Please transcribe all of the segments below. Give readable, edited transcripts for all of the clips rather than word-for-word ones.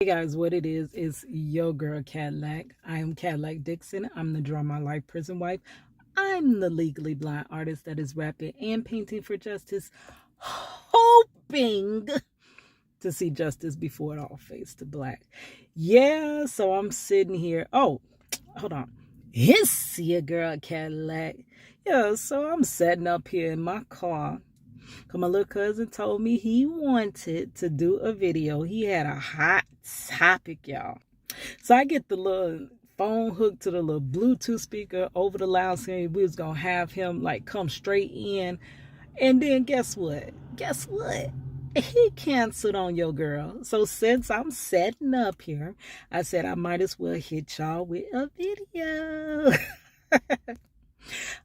Hey guys, what it is your girl Kadlac. I am Kadlac Dixon. I'm the Draw My Life Prison Wife. I'm the legally blind artist that is rapping and painting for justice, hoping to see justice before it all fades to black. Yeah, so I'm sitting here. Oh, hold on. It's your girl Kadlac. Yeah, so I'm setting up here in my car. Cause my little cousin told me he wanted to do a video. He had a hot topic, y'all. So I get the little phone hooked to the little Bluetooth speaker over the loudspeaker. We was gonna have him like come straight in. And then guess what? Guess what? He canceled on your girl. So since I'm setting up here, I said I might as well hit y'all with a video.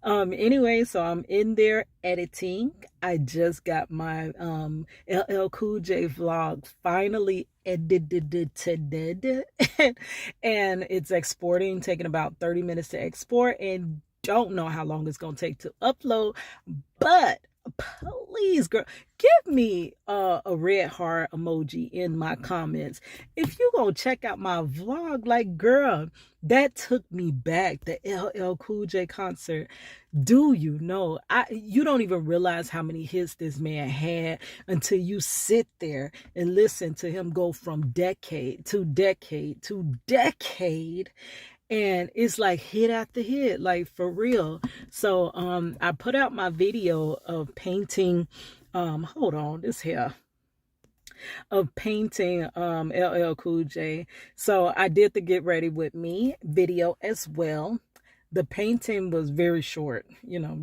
Anyway, so I'm in there editing. I just got my LLCool J vlog finally edited and it's exporting, taking about 30 minutes to export, and don't know how long it's gonna take to upload, but please girl, give me a red heart emoji in my comments if you gonna check out my vlog. Like, girl, that took me back, the LL Cool J concert. Do you know, you don't even realize how many hits this man had until you sit there and listen to him go from decade to decade to decade, and it's like hit after hit, like for real. So I put out my video of painting, hold on, this here, of painting LL Cool J. So I did the Get Ready With Me video as well. The painting was very short,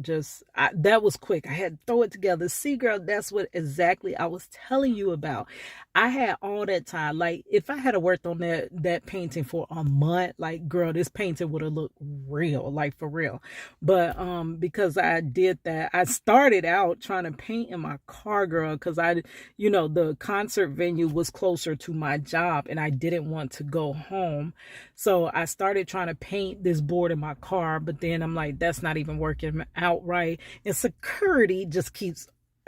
just that was quick. I had to throw it together. See, girl, that's what exactly I was telling you about. I had all that time. Like, if I had worked on that painting for a month, like, girl, this painting would have looked real, like for real. But because I did that, I started out trying to paint in my car, girl, because the concert venue was closer to my job and I didn't want to go home. So I started trying to paint this board in my car, but then I'm like, that's not even working out right. And security just keeps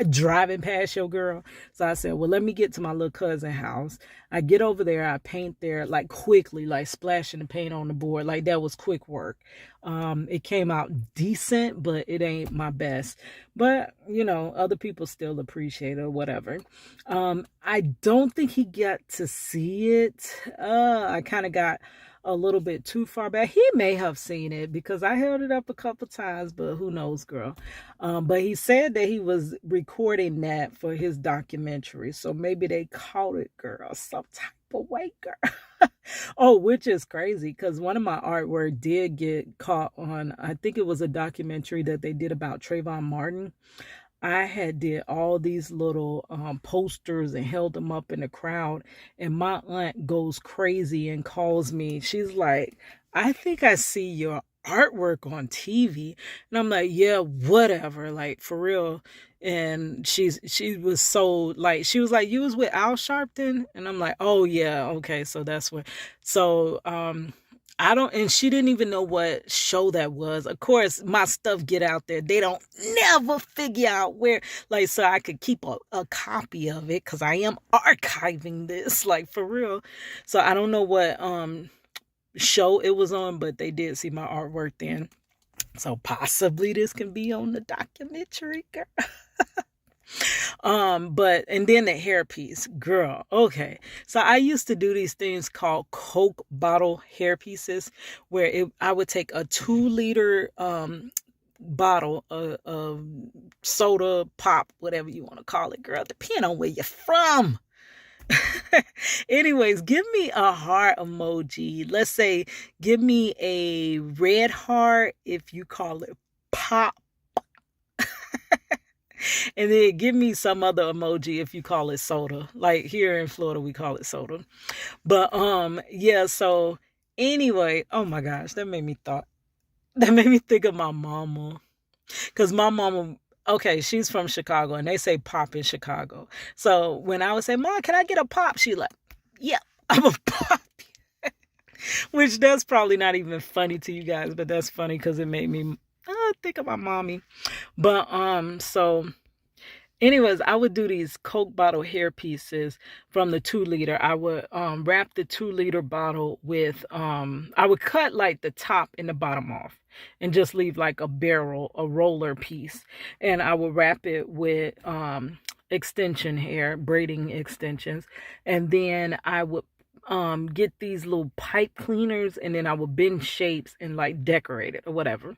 driving past your girl. So I said, well, let me get to my little cousin's house. I get over there, I paint there like quickly, like splashing the paint on the board. Like, that was quick work. It came out decent, but it ain't my best. But, other people still appreciate it or whatever. I don't think he got to see it. I kind of got a little bit too far back. He may have seen it because I held it up a couple times, but who knows, girl. But he said that he was recording that for his documentary, so maybe they caught it, girl, some type of way, girl. Oh, which is crazy because one of my artwork did get caught on, I think it was a documentary that they did about Trayvon Martin. I had did all these little posters and held them up in the crowd, and my aunt goes crazy and calls me. She's like, I think I see your artwork on TV. And I'm like, yeah, whatever, like for real. And she was so, like, she was like, you was with Al Sharpton? And I'm like, oh yeah, okay, so that's what. So I don't, and she didn't even know what show that was. Of course, my stuff get out there. They don't never figure out where, like, so I could keep a copy of it because I am archiving this, like, for real. So I don't know what show it was on, but they did see my artwork then. So possibly this can be on the documentary, girl. But and then the hairpiece, girl. Okay, so I used to do these things called Coke bottle hairpieces, where I would take a 2-liter bottle of soda, pop, whatever you want to call it, girl, depending on where you're from. Anyways, give me a heart emoji. Let's say give me a red heart if you call it pop. And then give me some other emoji if you call it soda. Like here in Florida, we call it soda. But yeah, so anyway, oh my gosh, that made me think of my mama. Because my mama, okay, she's from Chicago and they say pop in Chicago. So when I would say, Mom, can I get a pop? She like, yeah, I'm a pop. Which that's probably not even funny to you guys, but that's funny because it made me think of my mommy. But so Anyways, I would do these Coke bottle hair pieces from the 2 liter. I would wrap the 2 liter bottle with I would cut like the top and the bottom off and just leave like a barrel, a roller piece. And I would wrap it with extension hair, braiding extensions. And then I would get these little pipe cleaners, and then I would bend shapes and like decorate it or whatever.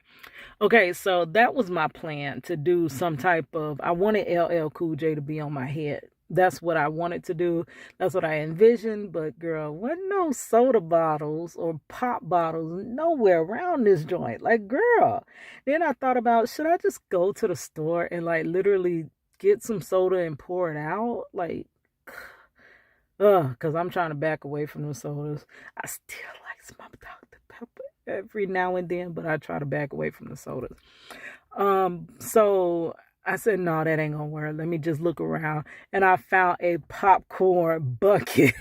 Okay, so that was my plan, to do some type of, I wanted LL Cool J to be on my head. That's what I wanted to do. That's what I envisioned. But girl, wasn't no soda bottles or pop bottles nowhere around this joint. Like, girl. Then I thought about, should I just go to the store and like literally get some soda and pour it out? Like, because I'm trying to back away from the sodas. I still like some Dr. Pepper every now and then, but I try to back away from the sodas. So I said, no, that ain't gonna work. Let me just look around. And I found a popcorn bucket.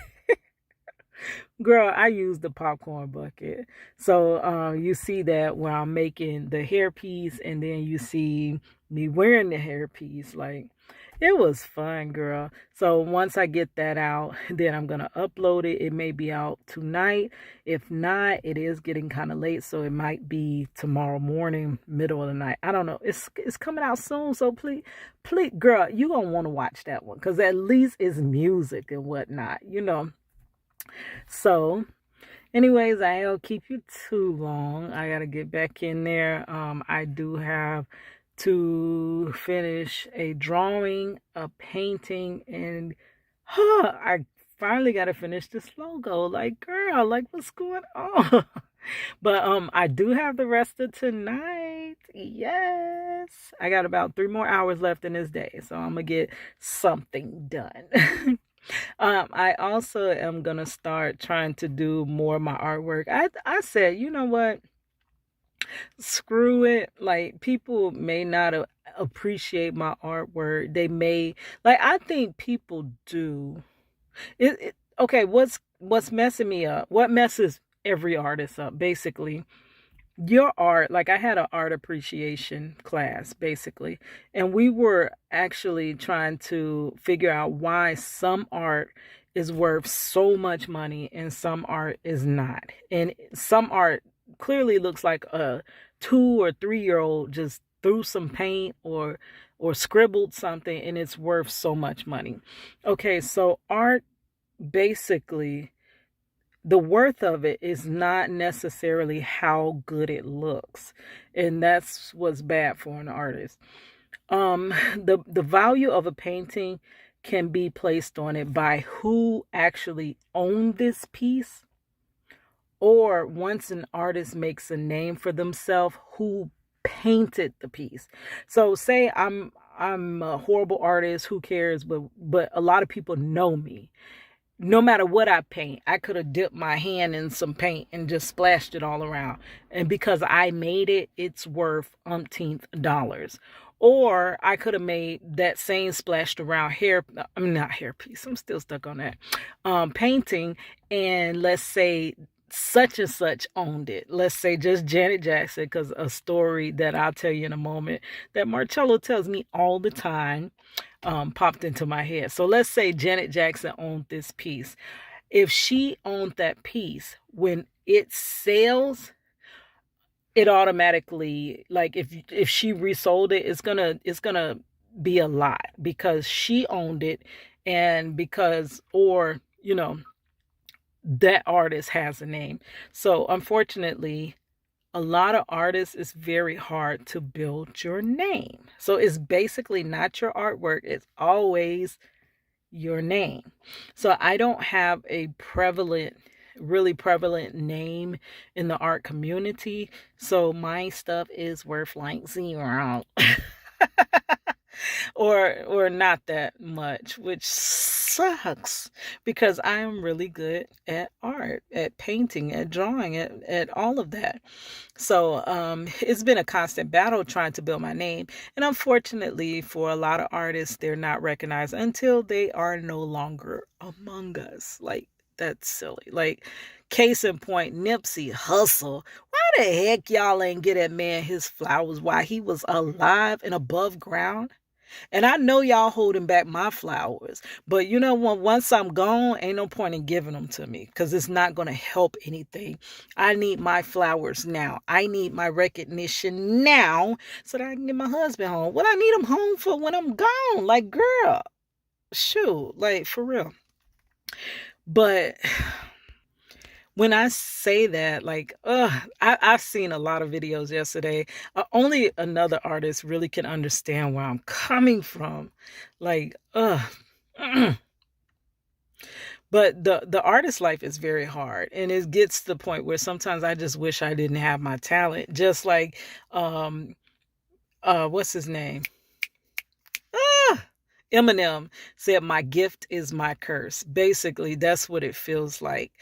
Girl, I use the popcorn bucket. So you see that when I'm making the hairpiece, and then you see me wearing the hairpiece. Like, it was fun, girl. So once I get that out, then I'm gonna upload it. It may be out tonight. If not, it is getting kind of late, so it might be tomorrow morning, middle of the night. I don't know. It's coming out soon, so please, girl, you gonna want to watch that one, because at least it's music and whatnot, you know. So, anyways, I ain't keep you too long. I gotta get back in there. I do have to finish a drawing, a painting, and I finally gotta finish this logo. Like, girl, like, what's going on? But I do have the rest of tonight. Yes. I got about 3 more hours left in this day, so I'm gonna get something done. I also am gonna start trying to do more of my artwork. I said, you know what? Screw it. Like, people may not appreciate my artwork. They may, like, I think people do. Okay, what's messing me up? What messes every artist up, basically? Your art, like, I had an art appreciation class, basically, and we were actually trying to figure out why some art is worth so much money and some art is not. And some art clearly looks like a 2 or 3 year old just threw some paint or scribbled something, and it's worth so much money. Okay, so art, basically, the worth of it is not necessarily how good it looks, and that's what's bad for an artist. The value of a painting can be placed on it by who actually owned this piece, or once an artist makes a name for themselves, who painted the piece. So say I'm a horrible artist, who cares, but a lot of people know me. No matter what I paint, I could have dipped my hand in some paint and just splashed it all around. And because I made it, it's worth umpteenth dollars. Or I could have made that same splashed around not hairpiece, I'm still stuck on that, painting, and let's say such and such owned it. Let's say just Janet Jackson, because a story that I'll tell you in a moment that Marcello tells me all the time popped into my head. So let's say Janet Jackson owned this piece. If she owned that piece, when it sells, it automatically, like, if she resold it, it's gonna be a lot, because she owned it, and because, or, you know, that artist has a name. So unfortunately, a lot of artists, it's very hard to build your name. So it's basically not your artwork, it's always your name. So I don't have a really prevalent name in the art community. So my stuff is worth like 0. or not that much, which sucks, because I am really good at art, at painting, at drawing, at all of that. So it's been a constant battle trying to build my name, and unfortunately for a lot of artists, they're not recognized until they are no longer among us. Like, that's silly. Like, case in point, Nipsey Hussle. Why the heck y'all ain't get that man his flowers while he was alive and above ground? And I know y'all holding back my flowers, but you know what? Once I'm gone, ain't no point in giving them to me because it's not going to help anything. I need my flowers now. I need my recognition now so that I can get my husband home. What I need him home for when I'm gone? Like, girl, shoot, like for real. But when I say that, like, I've seen a lot of videos yesterday. Only another artist really can understand where I'm coming from. Like, but the artist life is very hard, and it gets to the point where sometimes I just wish I didn't have my talent. Just like, what's his name? Eminem said, "My gift is my curse." Basically, that's what it feels like.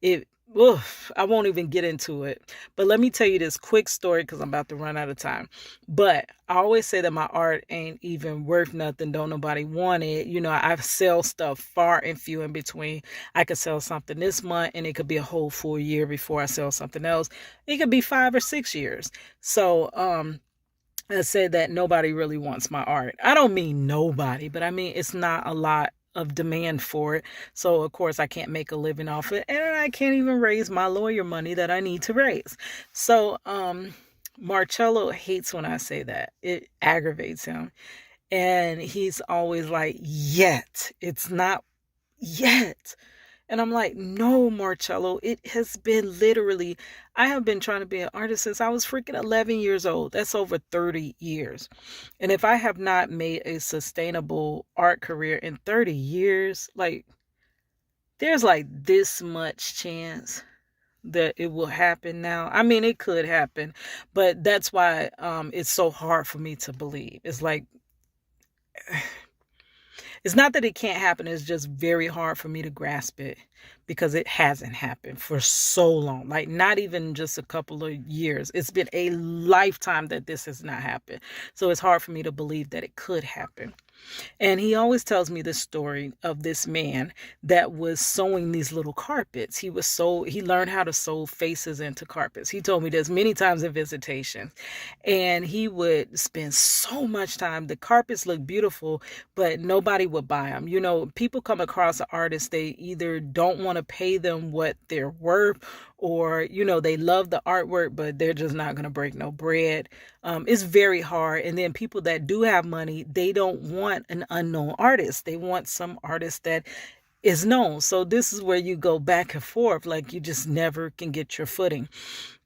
It. Oof, I won't even get into it. But let me tell you this quick story because I'm about to run out of time. But I always say that my art ain't even worth nothing. Don't nobody want it. You know, I sell stuff far and few in between. I could sell something this month and it could be a whole full year before I sell something else. It could be 5 or 6 years. So, I said that nobody really wants my art. I don't mean nobody, but I mean it's not a lot of demand for it. So of course I can't make a living off it, and I can't even raise my lawyer money that I need to raise. So Marcello hates when I say that. It aggravates him. And he's always like, "Yet. It's not yet." And I'm like, "No, Marcello, it has been literally, I have been trying to be an artist since I was freaking 11 years old. That's over 30 years. And if I have not made a sustainable art career in 30 years, like, there's like this much chance that it will happen now. I mean, it could happen, but that's why it's so hard for me to believe. It's like, it's not that it can't happen, it's just very hard for me to grasp it because it hasn't happened for so long. Like, not even just a couple of years. It's been a lifetime that this has not happened. So it's hard for me to believe that it could happen. And he always tells me this story of this man that was sewing these little carpets. He learned how to sew faces into carpets. He told me this many times in visitations. And he would spend so much time. The carpets look beautiful, but nobody would buy them. You know, people come across an artist, they either don't want to pay them what they're worth, or, you know, they love the artwork, but they're just not going to break no bread. It's very hard. And then people that do have money, they don't want an unknown artist. They want some artist that is known. So this is where you go back and forth. Like, you just never can get your footing.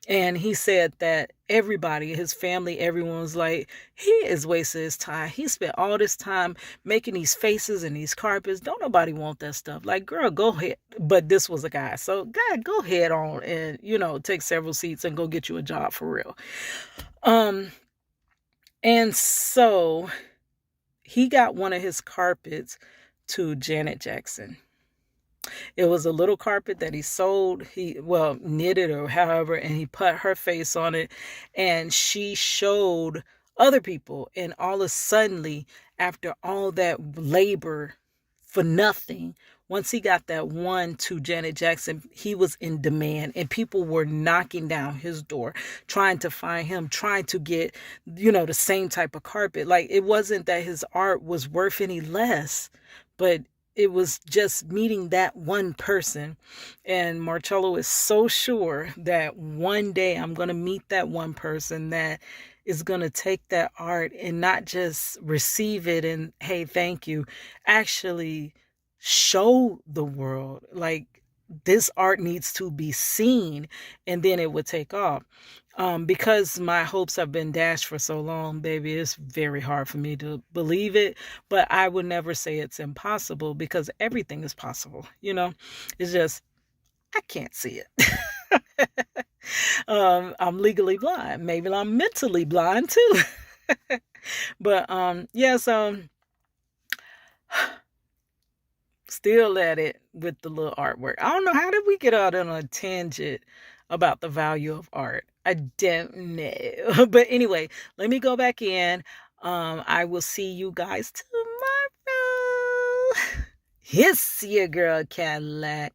And he said that everybody, his family, everyone was like, "He is wasting his time. He spent all this time making these faces and these carpets. Don't nobody want that stuff." Like, girl, go ahead. But this was a guy. So, God, go ahead on and, you know, take several seats and go get you a job for real. And so he got one of his carpets to Janet Jackson. It was a little carpet that he sold. Knitted or however, and he put her face on it, and she showed other people. And all of a sudden, after all that labor for nothing, once he got that one to Janet Jackson, he was in demand, and people were knocking down his door, trying to find him, trying to get, you know, the same type of carpet. Like, it wasn't that his art was worth any less, but it was just meeting that one person. And Marcello is so sure that one day I'm going to meet that one person that is going to take that art and not just receive it and, hey, thank you, actually show the world, like, this art needs to be seen, and then it would take off. Because my hopes have been dashed for so long, baby, it's very hard for me to believe it. But I would never say it's impossible, because everything is possible. You know, it's just, I can't see it. I'm legally blind. Maybe I'm mentally blind too. But yeah, so still at it with the little artwork. I don't know, how did we get out on a tangent about the value of art? I don't know. But anyway, let me go back in. I will see you guys tomorrow. It's your girl Kadlac.